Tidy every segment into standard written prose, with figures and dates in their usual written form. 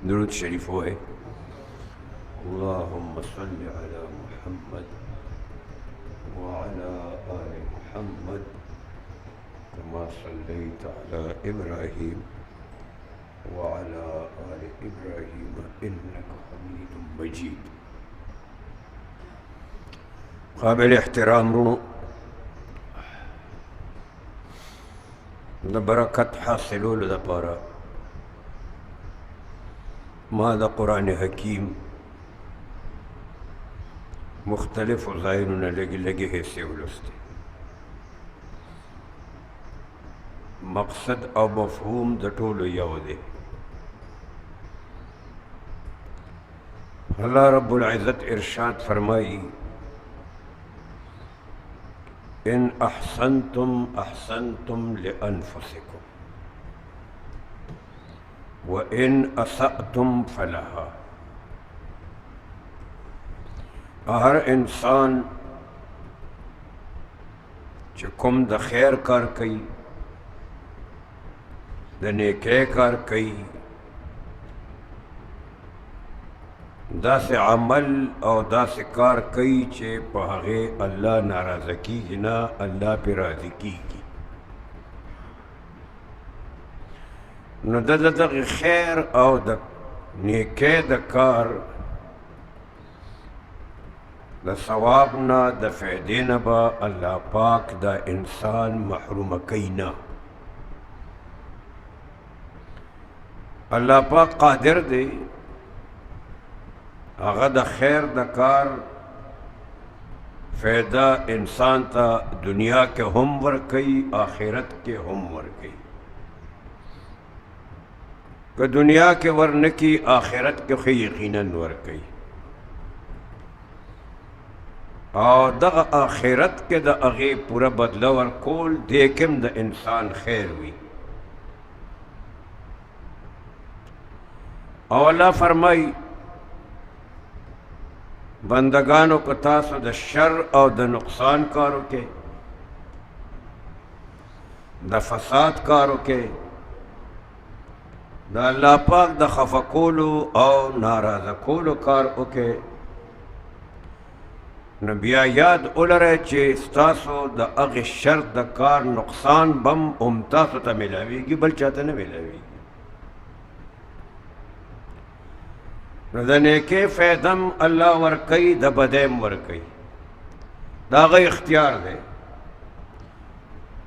درود شریف ہوئے اللهم صل على محمد وعلى آل محمد كما صليت على إبراهيم وعلى آل إبراهيم إنك حميد مجيد. قابل احترام رونو د برکت حاصلولو دپاره ما د قرآن حکیم مختلفو ځایونو نه لږې لږې حصې ولوستې. مقصد او مفهوم د ټولو یو دی. الله رب العزت ارشاد فرمائی ان احسنتم احسنتم لانفسکم وان اسأتم فلها. هر انسان چې کوم د خیر کار کوي د نیکی کار کوي داسې عمل او داسې کار کوي چې په هغې الله ناراضه کیږي نه الله پې راضي کیږي نو د دغې خیر او د نیکی د کار د ثواب نه د فایدې نه به الله پاک دا انسان محرومه کوي نه. الله پاک قادر دی هغه د خیر د کار فایده انسان ته دنیا کې هم ورکوي آخرت کې هم ورکوي. که دنیا کې ورنکي آخرت کې خو یقینا ورکوي او دغه آخرت کې د هغې پوره بدله ورکول دې کې هم د انسان خیر وي. او الله فرمایي بندگانو که تاسو د شر او د نقصان کارو کې د فساد کارو کې د الله پاک د خفه کولو او ناراضه کولو کار وکې نو بیا یاد ولرئ چې ستاسو د هغې شر د کار نقصان بم هم تاسو ته میلاویږي بل چاته نه میلاویږي. نو د نیکۍ فایده هم الله ورکوي د بدۍ هم ورکوي د هغه اختیار دی.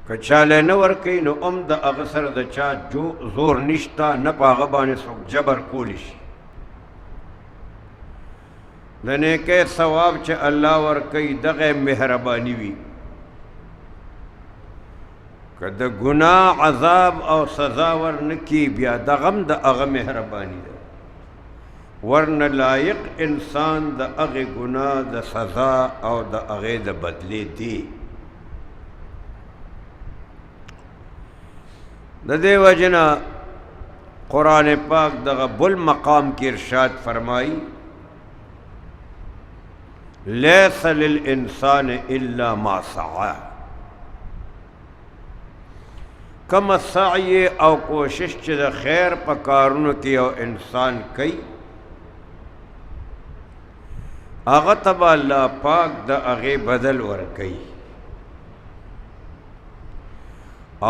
که چاله نه ورکوي نو هم د هغه سره د چا زور نشته نه په هغه باندې څوک جبر کولی شي. د نیکۍ ثواب چې الله ورکوي دغه مهرباني وي. که د ګناه عذاب او سزا ورنکي بیا دغه هم د هغه مهرباني ده ورنه لایق انسان د هغې ګناه د سزا او د هغې د بدلې دی. د دې وجې نه قرآن پاک دغه بل مقام کې ارشاد فرمایي لیس للانسان الا ما سعی. کم سعی او کوشش چې د خیر په کارونو کې یو انسان کوي هغه ته به الله پاک د هغې بدل ورکوي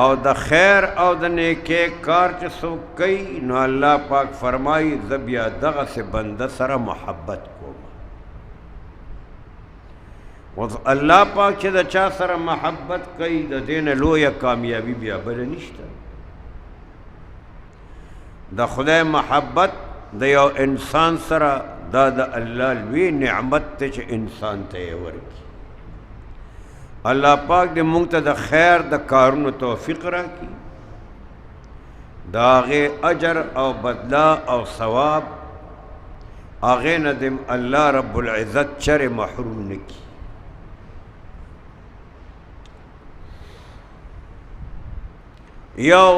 او د خیر او د نیکۍ کار چې څوک کوي نو الله پاک فرمایي زه بیا دغسې بنده سره محبت کوم. اوس الله پاک چې د چا سره محبت کوي د دې نه لویه کامیابي بیا بله نشته. د خدای محبت د یو انسان سره دا د الله لوی نعمت ته چې انسان ته یې ورکړي. الله پاک دې موږ ته د خیر د کارونو توفیق راکړي د هغې اجر او بدله او ثواب هغې نه دې الله رب العزت چرې محروم نه کړي. یو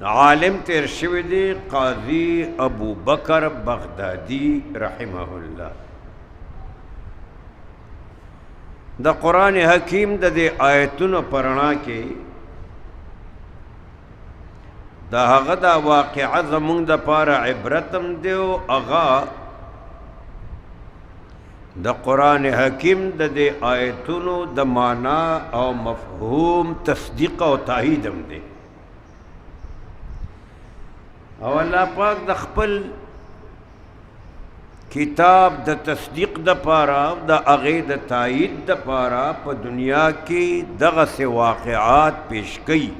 عالم تیر شوی دی قاضی ابو بکر بغدادی رحمه الله د قرآن حکیم د دې آیتونو په رڼا کې دا هغه دا واقعه زمونږ دپاره عبرت هم دی او هغه د قرآن حکیم د دې آیتونو د معنا او مفهوم تصدیق او تایید هم دی او الله پاک د خپل کتاب د تصدیق د پاره د هغې د تایید د پاره په دنیا کې دغسې واقعات پیش کوي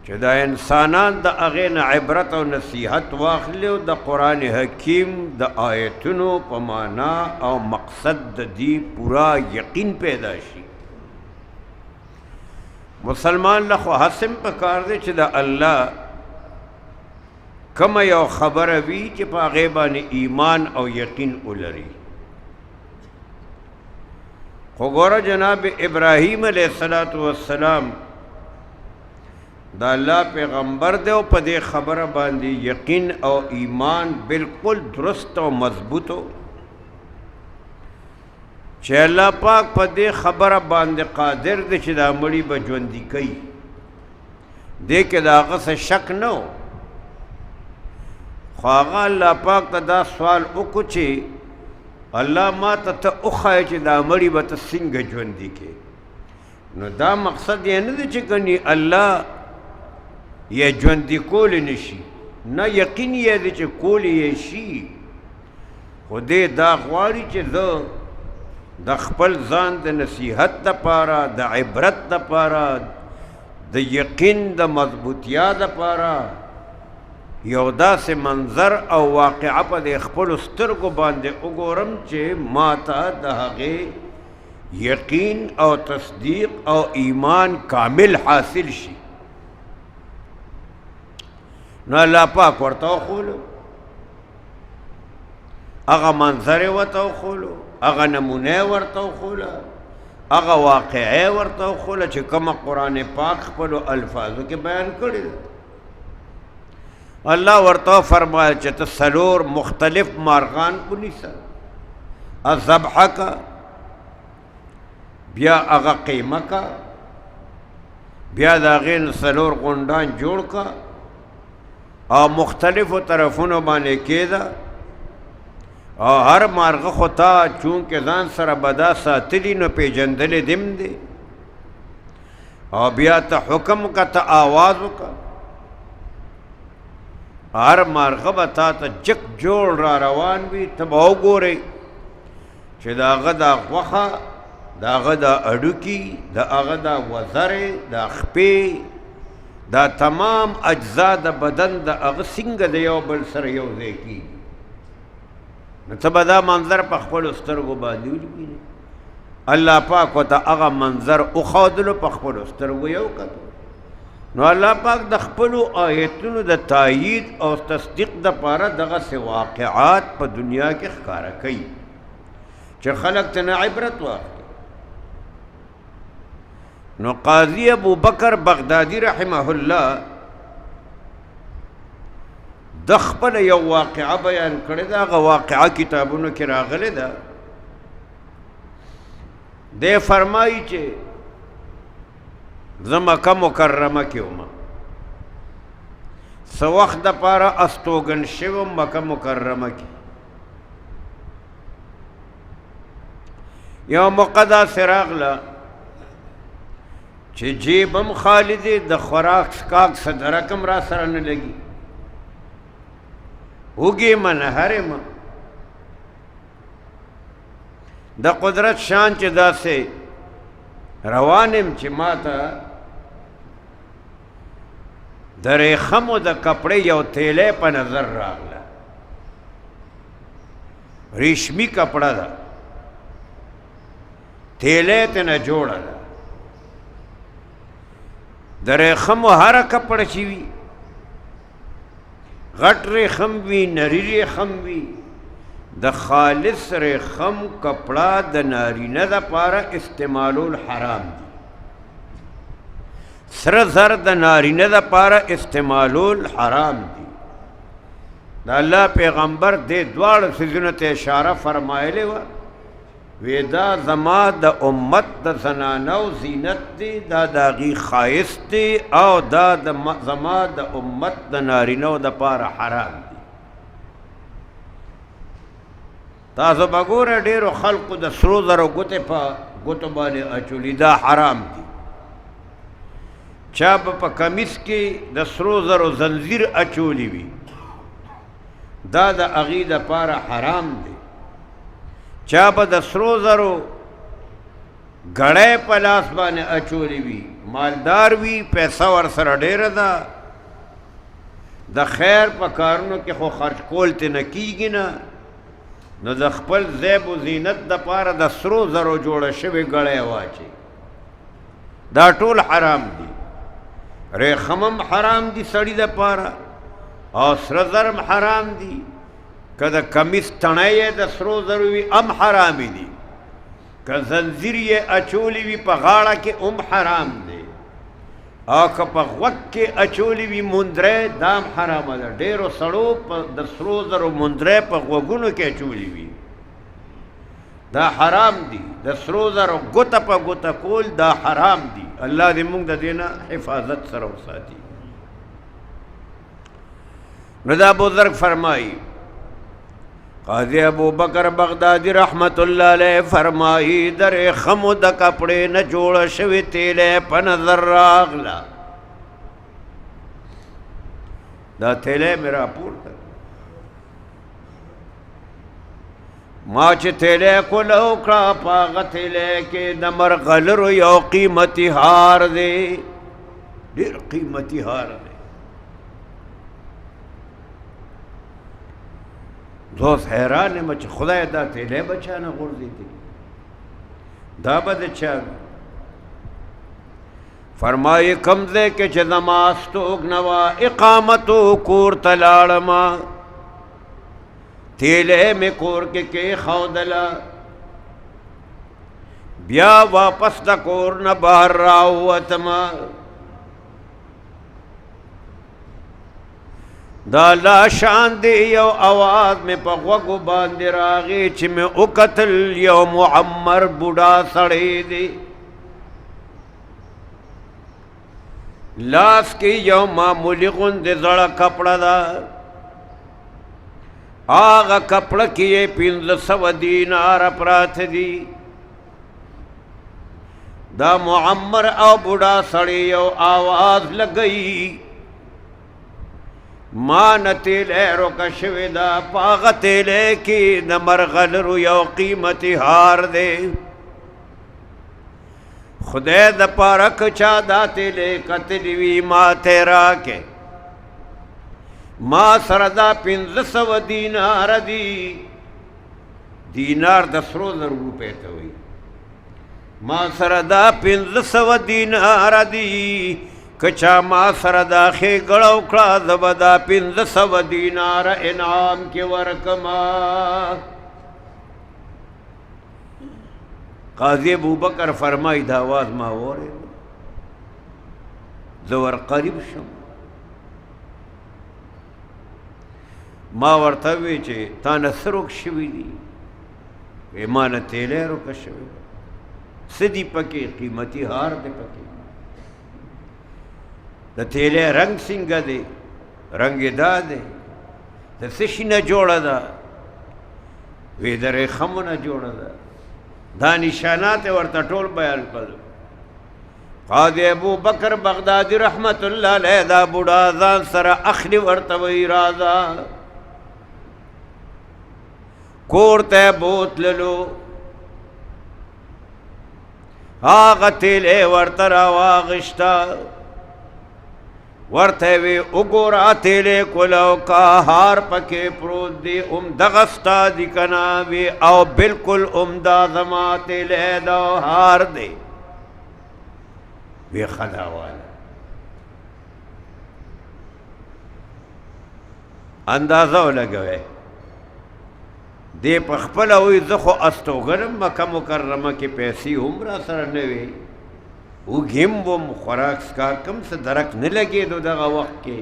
چې دا انسانان د هغې نه عبرت او نصیحت واخلي او د قرآن حکیم د آیتونو په معنا او مقصد د دې پورا یقین پیدا شي مسلمان له خو حسم پکار دی چې د الله کومه یو خبره وي چې په هغې باندې ایمان او یقین ولري خو ګوره جناب ابراهیم علیه السلام دا الله پیغمبر دی او په دې خبره باندې یقین او ایمان بالکل درست او مضبوط و چې الله پاک په دې خبره باندې قادر دی چې دا مړي به ژوندي کوي دې کې د هغه څه شک نه و خو هغه الله پاک ته دا سوال وکړو چې الله ما ته وښایه چې دا مړي به ته څنګه ژوندي کې نو دا مقصد یې نه دی چې ګنې الله یې ژوندي کولی نه شي نه یقین یې دی چې کولی یې شي خو دې دا غواړي چې زه د خپل ځان د نصیحت دپاره د عبرت دپاره د یقین د مضبوطیا دپاره یو داسې منظر او واقعه په دې خپلو سترګو باندې وګورم چې ما ته د هغې یقین او تصدیق او ایمان کامل حاصل شي نو الله پاک ورته وښولو هغه منظر یې ورته وښولو هغه نمونه یې ورته وښوله هغه واقعه یې ورته وښوله چې کومه قرآن پاک خپلو الفاظو کې بیان کړې ده الله ورته فرمایل چې ته څلور مختلف مارغان ونیسه ذبحه کا بیا هغه قیمه کا بیا د هغې نه څلور غونډان جوړ کا او مختلفو طرفونو باندې کېده او هر مارغه خو تا چونکې ځان سره به دا ساتلي نو پېژندلې دې هم دی او بیا ته حکم وکړه ته آواز وکړه هر مارغه به تا ته جک جوړ را روان وي ته به وګورئ چې د هغه دا غوښه د هغه دا هډوکي د هغه دا وزرې دا خپې دا تمام اجزا د بدن د هغه څنګه د یو بل سره یو ځای کېږي نو ته به دا منظر په خپلو سترګو باندې ولیدې الله پاک ورته هغه منظر وښودلو په خپلو سترګو یې وکتل نو الله پاک د خپلو آیتونو د تایید او تصدیق دپاره دغسې واقعات په دنیا کې ښکاره کوي چې خلک ترنه عبرت واخلي نو قاضی ابو بکر بغدادي رحمه الله د خپل یو واقعه بیان کړې ده هغه واقعه کتابونو کې راغلې ده دی فرمایي چې زه مکه مکرمه کې وم څه وخت دپاره استوګن شوی وم مکه مکرمه کې یو موقع داسې راغله چې جیب هم خالی دی د خوراک څښاک څه درک هم را سره نه لګي وږې م نهر م د قدرت شان چې داسې روان یم چې ما ته د ریخمو د کپړې یو تیلی په نظر راغله ریشمي کپړه ده تیلی ترنه جوړه ده د ریخمو هره کپړه چې وي غټ ریخم وي نری ریخم وي د خالص ریخم کپړه د نارینه دپاره استعمالول حرام دي سره زر د نارینه دپاره استعمالول حرام دي د الله پیغمبر دې دواړو څیزونو ته اشاره فرمایلې وه وی دا زما د امت د زنانو زینت دی، دا د هغې ښایست دی، او دا زما د امت د نارینو دپاره حرام دی. تاسو به ګوره ډېرو خلقو د سرو زرو ګوتې په ګوتو باندې اچولي، دا حرام دي. چا به په کمیس کې د سرو زرو زنځیر اچولی وي، دا د هغې دپاره حرام دی. چا به د سرو زرو ګړی په لاس باندې اچولی وي، مالدار وي، پیسه ورسره ډېره ده، د خیر په کارونو کې خو خرچ کول ترې نه کېږي نه، نو د خپل زیب و زینت دپاره د سرو زرو جوړه شوې ګړی واچي، دا ټول حرام دي. ریخم هم حرام دي سړي دپاره، او سره زر هم حرام دي. که د کمیس تڼۍ یې د سرو زرو وي هم حرامې دي، که زنځیر یې اچولی وي په غاړه کې هم حرام دی، او که په غوږ کې اچولی وي مندری دا هم حرامه ده. ډېرو سړو د سرو زرو مندری په غوږونو کې اچولی وي، دا حرام دي. د سرو زرو ګوته په ګوته کول دا حرام دي. الله دې موږ د دې نه حفاظت سره وساتي. نو دا بزرگ فرمائی، قاضی ابو بکر بغدادی رحمت اللہ علیہ فرمائی، در خمو د کپڑے نه جوړ شوی تیلے په نظر راغلا. دا تیلے میرا پورته ما چې تیلے کولو کړه، په هغه تیلے کې د مرغلرو یو قیمتي هار دی، ډېر قیمتي هار دی. زه اوس حیران یم چې خدای دا تیلی به چا نه غورځېدي، دا به د چا وي. فرمایي کوم ځای کې چې زما ستوګ نه وه، اقامتو کور ته لاړمه، تیلی مې کور کې کېښودله، بیا واپس د کور نه بهر راووتمه. دا لا شان دی یو آواز میں پا غوگو باندې راغی چې میں اکتل یو معمر بوډا سړی دی، لاس کی یو معمولی غوندې زړه کپڑا دا، آغا کپڑا کی یہ 1500 دینار پرات دی. دا معمر او بوډا سړی یو آواز لگئی، ما نه تیلی روکه شوې ده، په هغه تیلی کې د مرغلرو یو قیمتي هار دی. خدای دپاره که چا دا تیلی کتلی وي ما ته یې راکې، ما سره دا 1500 دینار دي. دینار د سرو زرو روپۍ ته وایي. ما سره دا 1500 دینار دي، که چا ما سره دا ښېګړه وکړه زه به دا 1500 دیناره انعام کې ورکما. قاضي ابوبکر فرمایي دا آواز ما واورېد، زه ورقریب شم، ما ورته وویل چې تا نه څه روک شوي دي؟ وی ما نه تیلی روکه شوې ده. څه دي پکې؟ قیمتي هار دی پکې. د تیلی رنګ څنګه دی؟ رنګ یې دا دی. د څه شي نه جوړه ده؟ وی د ریخمو نه جوړه ده. دا نشانات یې ورته ټول بیان کړل. قاضي ابو بکر بغدادي رحمت الله علیه دا بوډا ځان سره اخلي، ورته وایي راځه. کور ته بوتللو، هغه تیلی ورته راواغېسته، ورته وی وګوره تیلی کولو کا هار پکې پروت دی، عمدغه ستا دي که نه؟ وی او بلکل عمده زما تیلی دا هار دی. وی ښه دا واله اندازه ولګوئ. دی په خپله وایي زه خو استوګنم، مکه مکرمه کې پیسې هم را سره نه وې، وږم وم، خوراک څښاک هم څه درک نه لګېدو دغه وخت کې.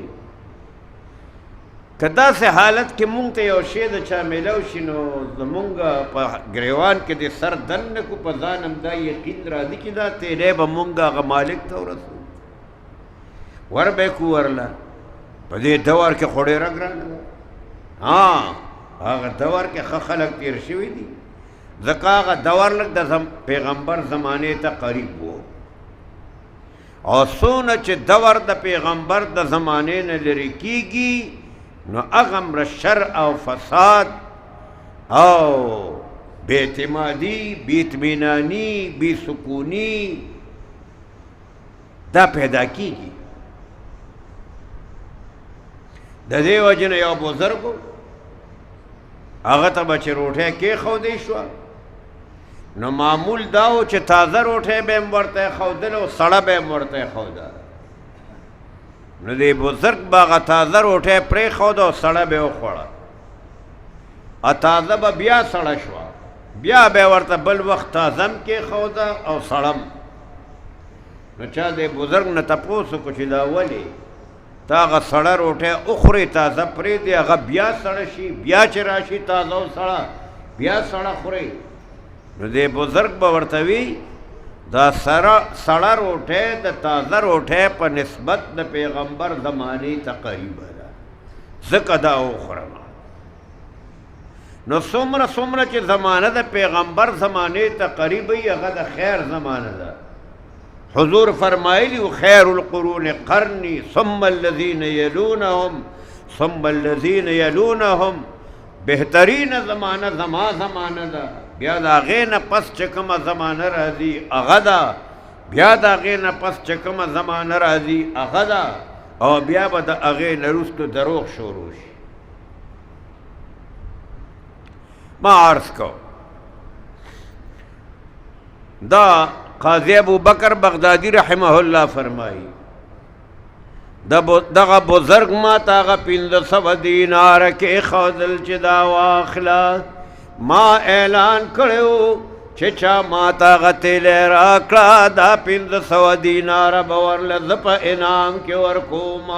که داسې حالت کې مونږ ته یو شی د چا میلاو شي نو زمونږ په ګریوان کې د سر دننه کو په ځان هم دا یقین راځي چې دا تیلی به مونږ هغه مالک ته ورسو ور به کو ورله په دې دور کې خو ډېره ګرانه ده هغه دور کې ښه خلک تېر شوي دي ځکه هغه دور لږ د پیغمبر زمانې ته قریب و او څونه چې دور د پیغمبر د زمانې نه لرې کېږي نو هغه شر او فساد او بې اعتمادي بې اطمیناني بې سکوني دا پیدا کېږي د دې وجې نه یو بزرګو هغه ته به چې روټۍ کېښودی شوه نو معمول دا و چې تازه روټۍ به یې ورته ایښودله او سړه به یې ورته ایښوده نو دې بزرګ به هغه تازه روټۍ پرېښوده او سړه به یې وخوړه تازه به بیا سړه شوه بیا به یې ورته بل وخت تازه هم کېښوده او سړه نو چا دې بزرګ نه تپوس وکړو چې دا ولې تا هغه سړه روټۍ وخورې تازه پرېږدې هغه بیا سړه شي بیا چې راشي تازه او سړه بیا سړه خورې نو دې بزرګ به ورته وي دا سړه روټۍ د تازه روټۍ په نسبت د پیغمبر زمانې ته قریبه ده ځکه دا وخورم نو څومره چې زمانه د پیغمبر زمانې ته قریب وي هغه د خیر زمانه ده حضور فرمایلی خیر القرون قرنی ثم الذین یلونهم ثم الذین یلونهم بهترین زمانه زمانه ده بیا د هغې نه پس چې کومه زمانه راځي هغه ده بیا د هغې نه پس چې کومه زمانه راځي هغه ده او بیا به د هغې نه وروسته دروغ شروع شي ما عرض کو دا قاضی ابو بکر بغدادی رحمه الله فرمایی دغه بزرګ ما ته هغه 1500 دیناره کېښودل چې دا واخله ما اعلان کړی چې چا ما ته هغه تیلی راکړه دا 1500 دیناره به ورله زه په انعام کې ورکوم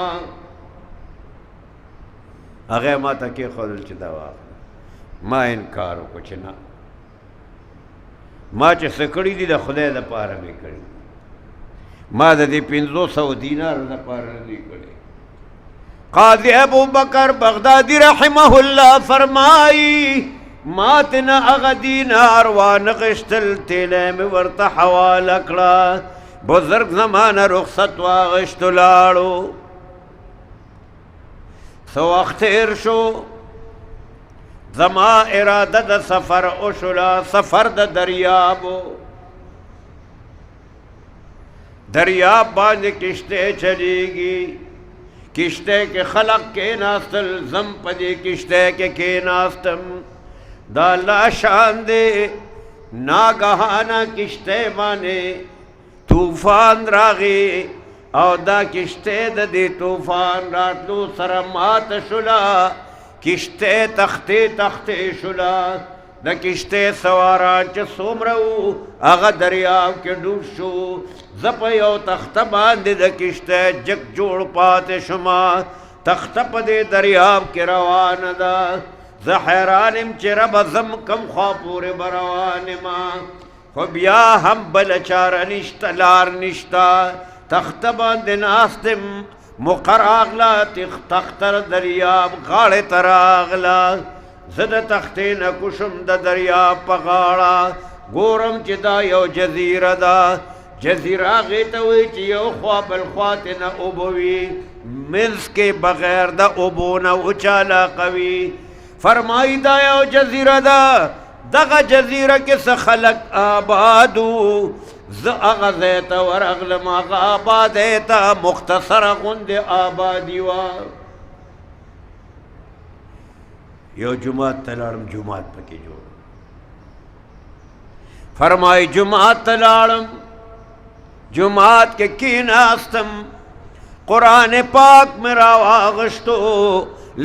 هغه ما ته کېښودل چې دا واخله ما انکار وکړو چې نه ما چې څه کړي دي د خدای دپاره مې کړي ما د دې 500 دینارو دپاره نه دي کړي قاضي ابو بکر بغدادي رحمه الله فرمایي ما ته نه هغه دینار وانغشتل تیلی مې ورته حواله کړه بزرګ زمانه رخصت واغشتو لاړو څه وخت تېر شو زما اراده د سفر وشوله سفر د دریابو دریاب باندې کشتۍ چلیږي کشتۍ کې خلق کېناستل زم په دې کشتۍ کې کېناستم دا الله شان دی ناګهانه کشتۍ باندې طوفان راغی او دا کشتۍ د دې طوفان راتلو سره ماته شوله کشتۍ تختې شوله د کشتۍ سواران چې څومره وو هغه دریاب کې ډوب شو زه په یو تخته باندې د کشتۍ جګ جوړ پاتې شومه تخته په دې دریاب کې روانه ده زه حیران یم چې ربه زم کم خوا پورې به روان یمه خو بیا هم بله چاره نشته لار نشته تخته باندې ناست یم موقع راغله تختر دریاب غاړې ته راغله زه د تختې نه کوشم د دریاب په غاړه ګورم چې دا یو جزیره ده جزیره هغې ته وایي چې یو خوا بل خواته نه اوبه وي منځ کې بغیر د اوبو نه وچه علاقه وي فرمایي دا یو جزیره ده دغه جزیره کې څه خلک آباد وو زه هغه ځای ته ورغلم هغه آبادۍ ته مختصره غوندې آبادي وه یو جومات ته لاړم جومات پکې جوړ فرمایي جومات ته لاړم جومات کې کېناستم قرآن پاک مې راواغشتو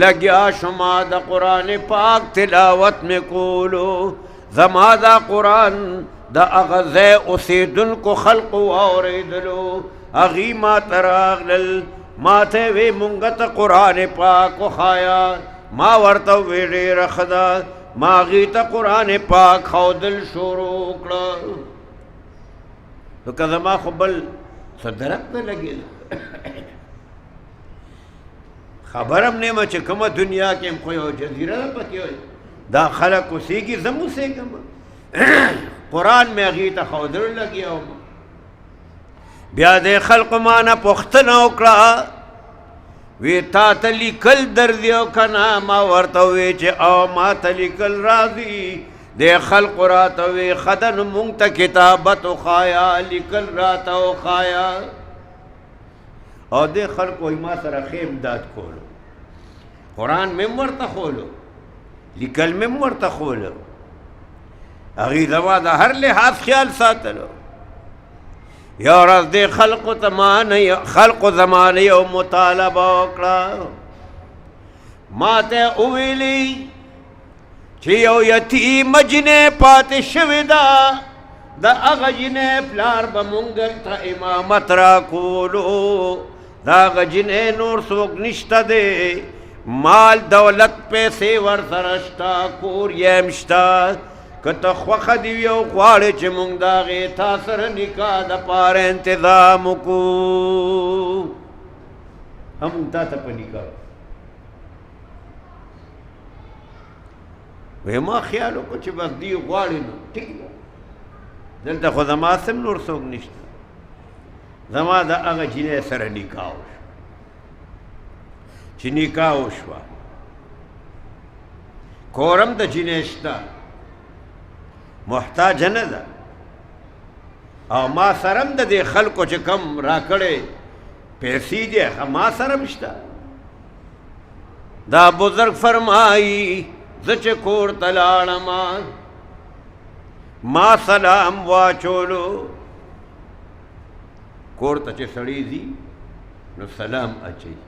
لګیا شما د قرآن پاک تلاوت مې کولو زما دا قرآن د هغه ځای اوسېدونکو خلقو واورېدلو هغې ما ته راغلل ماته وی مونږ ته قرآن پاک وښایا ما ورته وی ډېره ښه ده ما هغې ته قرآن پاک ښودل شروع کړه نو که زما خو بل څه درک نه لګېده خبر هم نه یم چې کومه دنیا کې یم خو یو جزیره ده پکې دا خلک اوسېږي زه م اوسېږم قرآن مې هغې ته ښودلو لګیا وم بیا دې خلقو ما نه پوښتنه وکړه وی تا ته لیکل درځي او که نه ما ورته ووی چې او ما ته لیکل راځي دې خلقو راته وی ښه ده نو مونږ ته کتابت وښایه لیکل راته وښایه او دې خلقو وی ما سره ښه امداد کولو قرآن مې هم ورته ښولو لیکل مې هم ورته ښولو هغې زما د هر لحاظ خیال ساتلو یو ورځ دې خلقو زمانه یو مطالبه وکړه ما ته وویلي چې یو یتیمه جنۍ پاتې شوې ده د هغه جنۍ پلار به مونږ ته امامت راکولو د هغه جنۍ نور څوک نشته دی مال دولت پیسې ورسره شته کور یې هم شته که ته خوښه دې وي او غواړې چې مونږ د هغې تا سره نکاح دپاره انتظام وکړو هم مونږ تا ته په نکاح وی ما خیال وکړو چې بس دوی غواړي نو ټیک ده دلته خو زما سم نور څوک نشته زما د هغه جنۍ سره نکاح وشو چې نکاح وشوه کورم د جنۍ شته محتاجه نه ده او ما سره هم د دې خلکو چې کم راکړې پیسې دي ما سره هم شته دا بزرګ فرمایي زه چې کور ته لاړم ما سلام واچولو کور ته چې سړی ځي نو سلام اچوي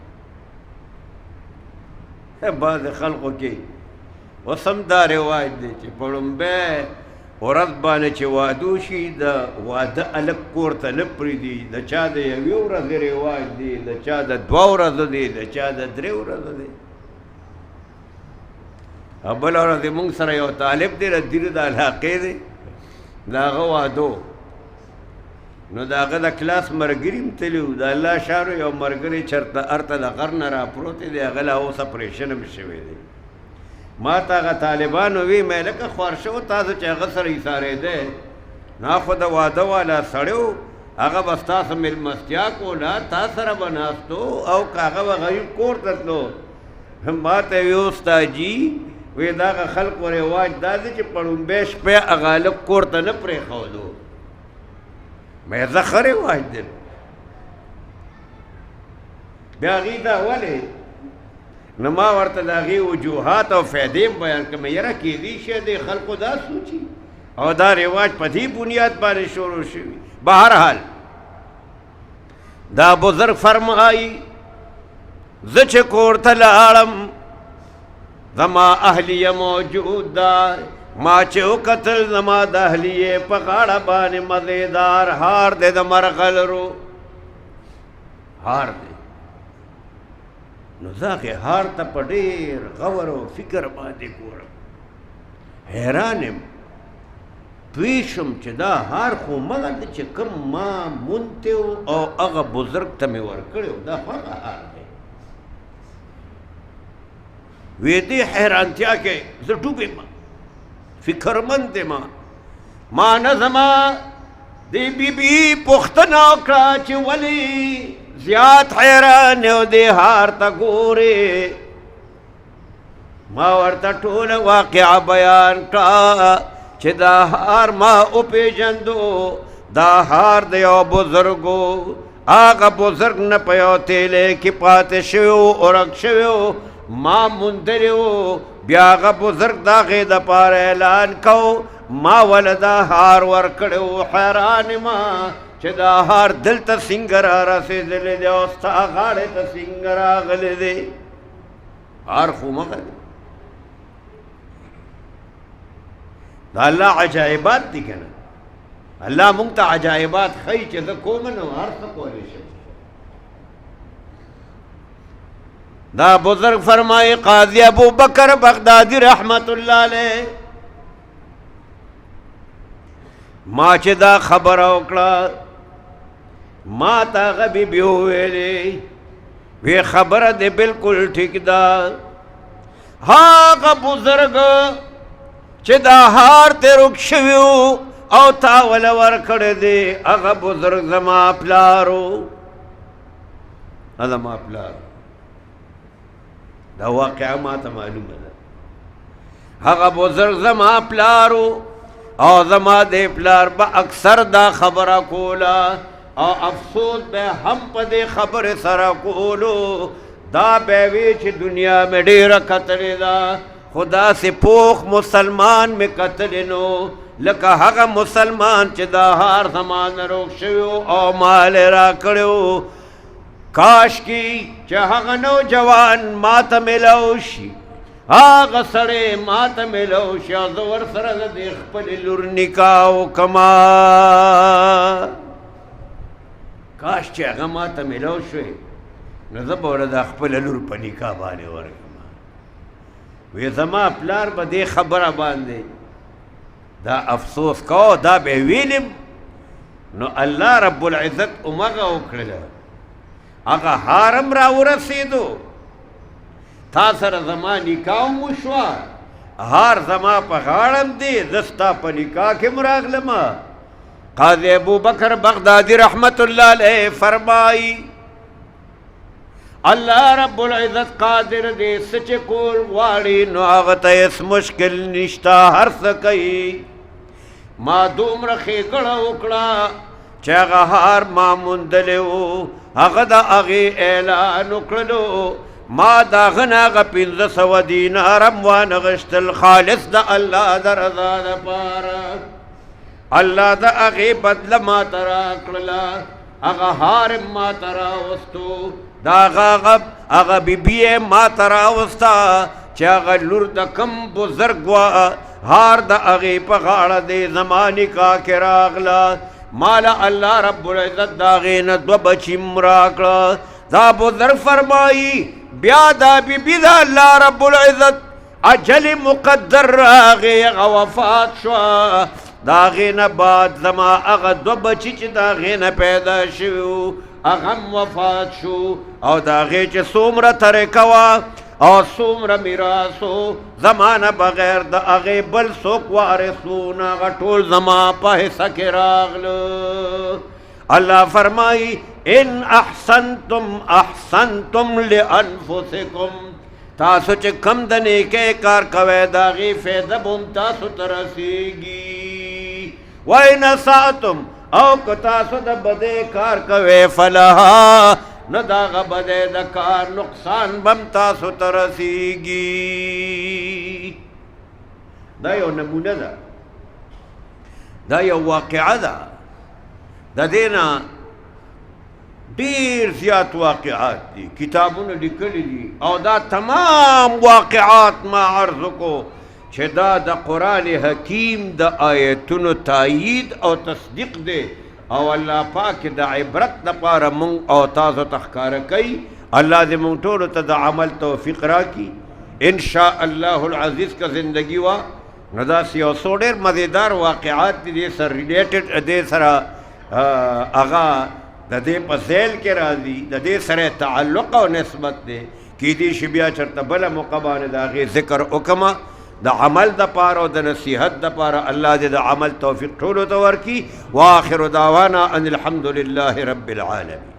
بعض خلقو کې اوس هم دا رواج دی چې په لومبۍ ورځ باندې چې واده وشي د واده هلک کور ته نه پرېږدي د چا د یوې ورځې رواج دی د چا د دوه ورځو دی د چا د درې ورځو دی او بله ورځ مونږ سره یو طالب دی د دیر د علاقې دی د هغه واده نو د هغه د کلاس ملګري هم تلي وو د الله شارو یو ملګری چېرته هرته د غر نه راپروت دی هغه لا اوس اپریشن هم شوی دی ما ته هغه طالبانو وی مې لکه خوار شو تاسو چې هغه سره ایسارېدی نو خو د واده والا سړی و هغه به ستاسو مېلمستیا کوله تا سره به ناستو او که هغه به غریب کور ته تلو ما ته وی استاجي وی د هغه خلقو رواج دا دی چې په لومبۍ شپې هغه هلک کور ته نه پرېښودو مې زه ښه رواج دی بیا هغې دا ولې نو ما ورته د هغې وجوهات او فایدې بیان کړم یاره کېدی شي دې خلقو دا سوچي او دا رواج په دې بنیاد باندې شروع شوي بهرحال دا بزرګ فرمایي زه چې کور ته لاړم زما اهلیه موجود ده ما چې وکتل زما د اهلیې په غاړه باندې مزېدار هار دی د مرغلرو هار دی نو زه هغې هار ته په ډېر غور او فکر باندې ګورم حیران یم پوه شم چې دا هار خو مغه دی چې کوم ما مونتی و او هغه بزرګ ته مې ورکړی و دا خو هغه هار دی وی دې حیرانتیا کې زه ډوب یم فکرمند یم ما نه زما دې بیبي پوښتنه وکړه چې ولې زیات حیران یو دې هار ته ګورې ما ورته ټوله واقعه بیان کړه چې دا هار ما وپېژندو دا هار د یو بزرګو هغه بزرګ نه په یو تیلې کې پاتې شوی و ورک شوی و ما موندلی و بیا هغه بزرګ د هغې دپاره اعلان کو ما ول دا هار ورکړی و حیران ما چې دا هار دلته څنګه را رسېدلی دی او ستا غاړې ته څنګه راغلی دی هار خو مغه دی دا الله عجایبات دي که نه الله مونږ ته عجایبات ښایي چې زه کوم نو هر څه کولی شم دا بزرگ فرمائی قاضی ابو بکر بغدادی رحمت اللہ علیہ ما چې دا خبره وکړه ما تا غبی بیو ویلی وی خبره دی بالکل ٹھیک دا هاغه بزرگ چې دا هار ته رک شویو او تا ول ورکړی دی هغه بزرگ زما پلارو زما پلارو دا واقعه ما ته معلومه ده هغه بزرگ زما پلارو او زما دې پلار به اکثر دا خبره کولا او افسوس به هم په دې خبره سره کولو دا به وی چې دنیا مې ډېره کتلې ده خدا سے پوخ مسلمان میں قتل نو لکه هغه مسلمان چې دا هار زمان روک شویو او مال را کړو کاش کی چې هغه نوجوان ما ته ملو شي هغه سړی ما ته ملو شي او زه ورسره د خپلې لور نکاح وکړم کاش چې هغه ما ته ملو شوی نو زه به ورته د خپله لور په نکاح باندې ورکړم وی زما پلار به دې خبره باندې دا افسوس کو دا به ویلم نو الله رب العزت امغه وکړله هغه هارم را ورسېدو تا سره زما نکاح هم وشوه هار زما په غاړم دی زه ستا په نکاح کې م راغلم قاضی ابو بکر بغدادی رحمت اللہ علیہ فرمائی اللہ رب العزت قادر دے سچ کول غواړي نو هغه ته هیڅ مشکل نشتا هر څه کوي ما دومره ښېګړه وکړه چې هغه هار ما موندلی و هغه د هغې اعلان وکړلو ما د هغه نه هغه 500 دینارم وانغشتل خالص د الله د رضا دپاره الله د هغې بدله ما ته راکړله هغه هار ما ته راوستو دا هغه بیبي یې ما ته راوسته چې هغه لور د کم بزرګ وه هار د هغې په غاړه دی زما نکاح کې راغله ماله الله رب العزت د هغې نه 2 بچي م راکړه دا بزرګ فرمایي بیا دا بیبي د الله رب العزت اجل مقدر راغې هغه وفات شوه د هغې نه بعد زما هغه 2 بچي چې د هغې نه پیدا شوي وو هغه هم وفات شو او د هغې چې څومره ترکه وه او څومره میراث و زما نه بغیر د هغې بل څوک وارثون هغه ټول زما په حصه کې راغله الله فرمایي ان احسنتم احسنتم لانفسکم تاسو چې کم د نیکۍ کار کوئ د هغې فایده به هم تاسو ته رسېږي وان اسأتم او که تاسو د بدې کار کوئ فلها نو د هغه بدې د کار نقصان به هم تاسو ته رسېږي دا یو نمونه ده دا یو واقعه ده د دې نه ډېر زیات واقعات دي کتابونه لیکلي دي او دا تمام واقعات ما عرض کو چې دا د قرآن حکیم د آیتونو تایید او تصدیق دی او الله پاک د عبرت دپاره مونږ او تاسو ته ښکاره کوي الله دې مونږ ټولو ته د عمل توفیق راکړي ان شاء الله العزیز که زندگی وه نو داسې یو څو ډېر مزیدار واقعات دي دې سره ریلیټډ دې سره هغه د دې په ذیل کې راځي د دې سره تعلق او نسبت دی کیدای شي بیا چېرته بله موقع باندې د هغې ذکر وکړمه د عمل دپاره او د نصیحت دپاره الله دې د عمل توفیق ټولو ته ورکړي واخر دعوانا ان الحمد لله رب العالمین